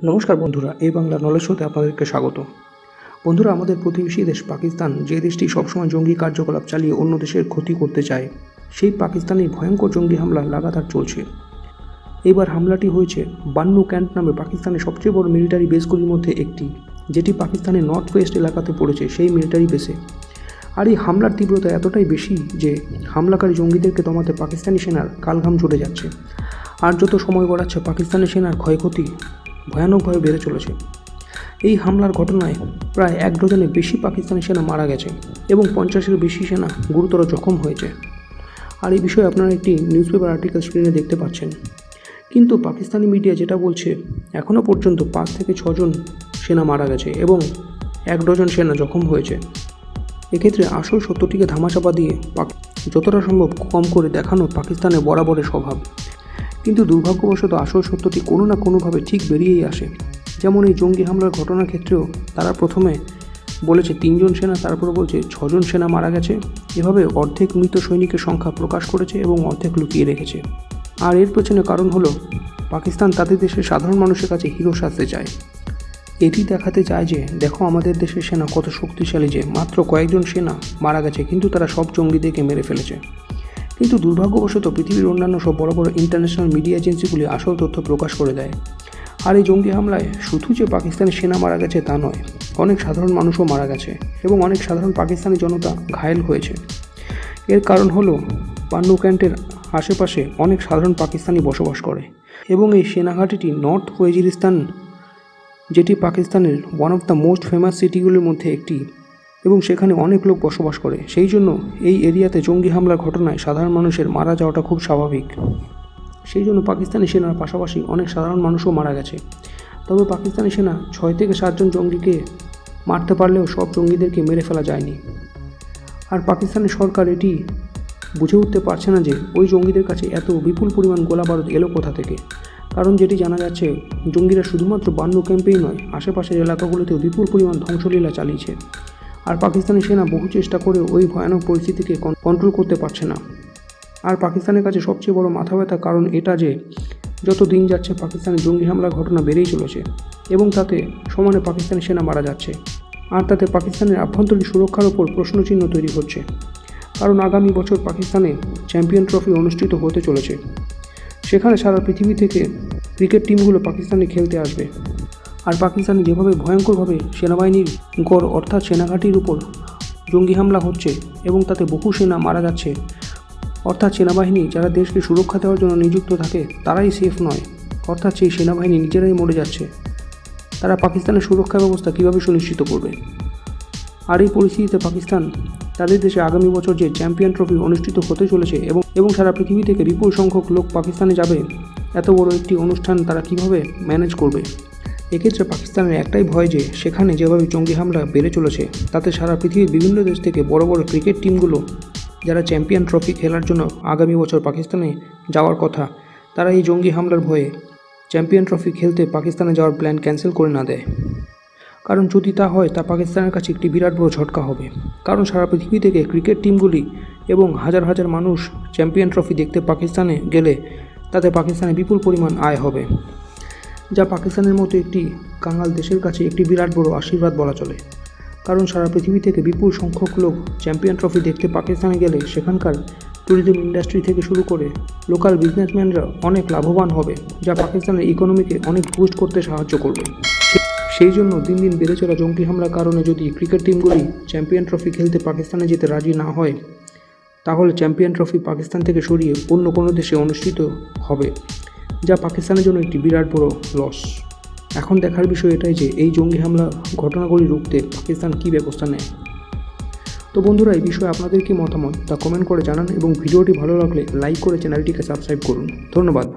নমস্কার বন্ধুরা, এই বাংলা নলেজ শোতে আপনাদেরকে স্বাগত। বন্ধুরা, আমাদের প্রতিবেশী দেশ পাকিস্তান যে দেশটি সবসময় জঙ্গি কার্যকলাপ চালিয়ে অন্য দেশের ক্ষতি করতে চায়, সেই পাকিস্তানের ভয়ঙ্কর জঙ্গি হামলা লাগাতার চলছে। এবার হামলাটি হয়েছে বান্নু ক্যান্ট নামে পাকিস্তানের সবচেয়ে বড় মিলিটারি বেসগুলির মধ্যে একটি, যেটি পাকিস্তানের নর্থ ওয়েস্ট এলাকাতে পড়েছে, সেই মিলিটারি বেসে। আর এই হামলার তীব্রতা এতটাই বেশি যে হামলাকারী জঙ্গিদেরকে দমাতে পাকিস্তানি সেনার কালঘাম ছুটে যাচ্ছে। আর যত সময় গড়াচ্ছে পাকিস্তানি সেনার ক্ষয়ক্ষতি ভয়ানকভাবে বেড়ে চলেছে। এই হামলার ঘটনায় প্রায় 1 ডজনের বেশি পাকিস্তানি সেনা মারা গেছে এবং 50-এর বেশি সেনা গুরুতর জখম হয়েছে। আর এই বিষয়ে আপনারা একটি নিউজ পেপার আর্টিকেল স্ক্রিনে দেখতে পাচ্ছেন। কিন্তু পাকিস্তানি মিডিয়া যেটা বলছে, এখনও পর্যন্ত 5 থেকে 6 জন সেনা মারা গেছে এবং 1 ডজন সেনা জখম হয়েছে। এক্ষেত্রে আসল সত্যটিকে ধামাচাপা দিয়ে যতটা সম্ভব কম করে দেখানো পাকিস্তানের বরাবরের স্বভাব। কিন্তু দুর্ভাগ্যবশত আসল সত্যটি কোনো না কোনোভাবে ঠিক বেরিয়েই আসে। যেমন এই জঙ্গি হামলার ঘটনার ক্ষেত্রেও তারা প্রথমে বলেছে 3 জন সেনা, তারপরে বলছে 6 জন সেনা মারা গেছে। এভাবে অর্ধেক মৃত সৈনিকের সংখ্যা প্রকাশ করেছে এবং অর্ধেক লুকিয়ে রেখেছে। আর এর পেছনে কারণ হলো পাকিস্তান তাদের দেশের সাধারণ মানুষের কাছে হিরো সাজতে চায়। এটি দেখাতে চায় যে দেখো আমাদের দেশের সেনা কত শক্তিশালী, যে মাত্র কয়েকজন সেনা মারা গেছে কিন্তু তারা সব জঙ্গিদেরকে মেরে ফেলেছে। কিন্তু দুর্ভাগ্যবশত পৃথিবীর অন্যান্য সব বড় বড় ইন্টারন্যাশনাল মিডিয়া এজেন্সিগুলি আসল তথ্য প্রকাশ করে দেয়। আর এই জঙ্গি হামলায় শুধু যে পাকিস্তানের সেনা মারা গেছে তা নয়, অনেক সাধারণ মানুষও মারা গেছে এবং অনেক সাধারণ পাকিস্তানি জনতা ঘায়েল হয়েছে। এর কারণ হলো বান্নু ক্যান্টের আশেপাশে অনেক সাধারণ পাকিস্তানি বসবাস করে এবং এই সেনাঘাঁটিটি নর্থ ওয়েজিরিস্তান, যেটি পাকিস্তানের one of the most famous সিটিগুলির মধ্যে একটি, এবং সেখানে অনেক লোক বসবাস করে। সেই জন্য এই এরিয়াতে জঙ্গি হামলার ঘটনায় সাধারণ মানুষের মারা যাওয়াটা খুব স্বাভাবিক। সেই জন্য পাকিস্তানি সেনার পাশাপাশি অনেক সাধারণ মানুষও মারা গেছে। তবে পাকিস্তানি সেনা 6 থেকে 7 জন জঙ্গিকে মারতে পারলেও সব জঙ্গিদেরকে মেরে ফেলা যায়নি। আর পাকিস্তানি সরকার এটি বুঝে উঠতে পারছে না যে ওই জঙ্গিদের কাছে এত বিপুল পরিমাণ গোলাবারুদ এলো কোথা থেকে। কারণ যেটি জানা যাচ্ছে, জঙ্গিরা শুধুমাত্র বান্নু ক্যাম্পেই নয়, আশেপাশের এলাকাগুলোতেও বিপুল পরিমাণ ধ্বংসলীলা চালিয়েছে। আর পাকিস্তানি সেনা বহু চেষ্টা করে ওই ভয়ানক পরিস্থিতিকে কন্ট্রোল করতে পারছে না। আর পাকিস্তানের কাছে সবচেয়ে বড় মাথা ব্যথার কারণ এটা যে যত দিন যাচ্ছে পাকিস্তানের জঙ্গি হামলার ঘটনা বেড়েই চলেছে এবং তাতে সমানে পাকিস্তানি সেনা মারা যাচ্ছে। আর তাতে পাকিস্তানের আভ্যন্তরীণ সুরক্ষার ওপর প্রশ্নচিহ্ন তৈরি হচ্ছে। কারণ আগামী বছর পাকিস্তানে চ্যাম্পিয়ন ট্রফি অনুষ্ঠিত হতে চলেছে। সেখানে সারা পৃথিবী থেকে ক্রিকেট টিমগুলো পাকিস্তানে খেলতে আসবে। আর পাকিস্তানে যেভাবে ভয়ঙ্করভাবে সেনাবাহিনীর গড় অর্থাৎ সেনাঘাঁটির উপর জঙ্গি হামলা হচ্ছে এবং তাতে বহু সেনা মারা যাচ্ছে, অর্থাৎ সেনাবাহিনী যারা দেশকে সুরক্ষা দেওয়ার জন্য নিযুক্ত থাকে তারাই সেফ নয়, অর্থাৎ সেই সেনাবাহিনী নিজেরাই মরে যাচ্ছে। তারা পাকিস্তানের সুরক্ষা ব্যবস্থা কীভাবে সুনিশ্চিত করবে? আর এই পরিস্থিতিতে পাকিস্তান তাদের দেশে আগামী বছর যে চ্যাম্পিয়ন ট্রফি অনুষ্ঠিত হতে চলেছে এবং সারা পৃথিবী থেকে বিপুল সংখ্যক লোক পাকিস্তানে যাবে, এত বড় একটি অনুষ্ঠান তারা কিভাবে ম্যানেজ করবে? এক্ষেত্রে পাকিস্তানের একটাই ভয় যে সেখানে যেভাবে জঙ্গি হামলা বেড়ে চলেছে তাতে সারা পৃথিবীর বিভিন্ন দেশ থেকে বড় বড় ক্রিকেট টিমগুলো যারা চ্যাম্পিয়ন ট্রফি খেলার জন্য আগামী বছর পাকিস্তানে যাওয়ার কথা, তারা এই জঙ্গি হামলার ভয়ে চ্যাম্পিয়ন ট্রফি খেলতে পাকিস্তানে যাওয়ার প্ল্যান ক্যান্সেল করে না দেয়। কারণ যদি তা হয় তা পাকিস্তানের কাছে একটি বিরাট বড় ঝটকা হবে। কারণ সারা পৃথিবী থেকে ক্রিকেট টিমগুলি এবং হাজার হাজার মানুষ চ্যাম্পিয়ন ট্রফি দেখতে পাকিস্তানে গেলে তাতে পাকিস্তানে বিপুল পরিমাণ আয় হবে, যা পাকিস্তানের মতো একটি কাঙ্গাল দেশের কাছে একটি বিরাট বড় আশীর্বাদ বলা চলে। কারণ সারা পৃথিবী থেকে বিপুল সংখ্যক লোক চ্যাম্পিয়ন ট্রফি দেখতে পাকিস্তানে গেলে সেখানকার ট্যুরিজম ইন্ডাস্ট্রি থেকে শুরু করে লোকাল বিজনেসম্যানরা অনেক লাভবান হবে, যা পাকিস্তানের ইকোনমিকে অনেক বুস্ট করতে সাহায্য করবে। সেই জন্য দিন দিন বেড়ে চলা জঙ্গি হামলার কারণে যদি ক্রিকেট টিমগুলি চ্যাম্পিয়ন ট্রফি খেলতে পাকিস্তানে যেতে রাজি না হয়, তাহলে চ্যাম্পিয়ন ট্রফি পাকিস্তান থেকে সরিয়ে অন্য কোনো দেশে অনুষ্ঠিত হবে, যা পাকিস্তানের জন্য একটি বিরাট বড় লস। এখন দেখার বিষয় এটাই যে এই জঙ্গি হামলা ঘটনাগুলি রুখতে পাকিস্তান কী ব্যবস্থা নেয়। তো বন্ধুরা, এই বিষয়ে আপনাদের কি মতামত তা কমেন্ট করে জানান এবং ভিডিওটি ভালো লাগলে লাইক করে চ্যানেলটিকে সাবস্ক্রাইব করুন। ধন্যবাদ।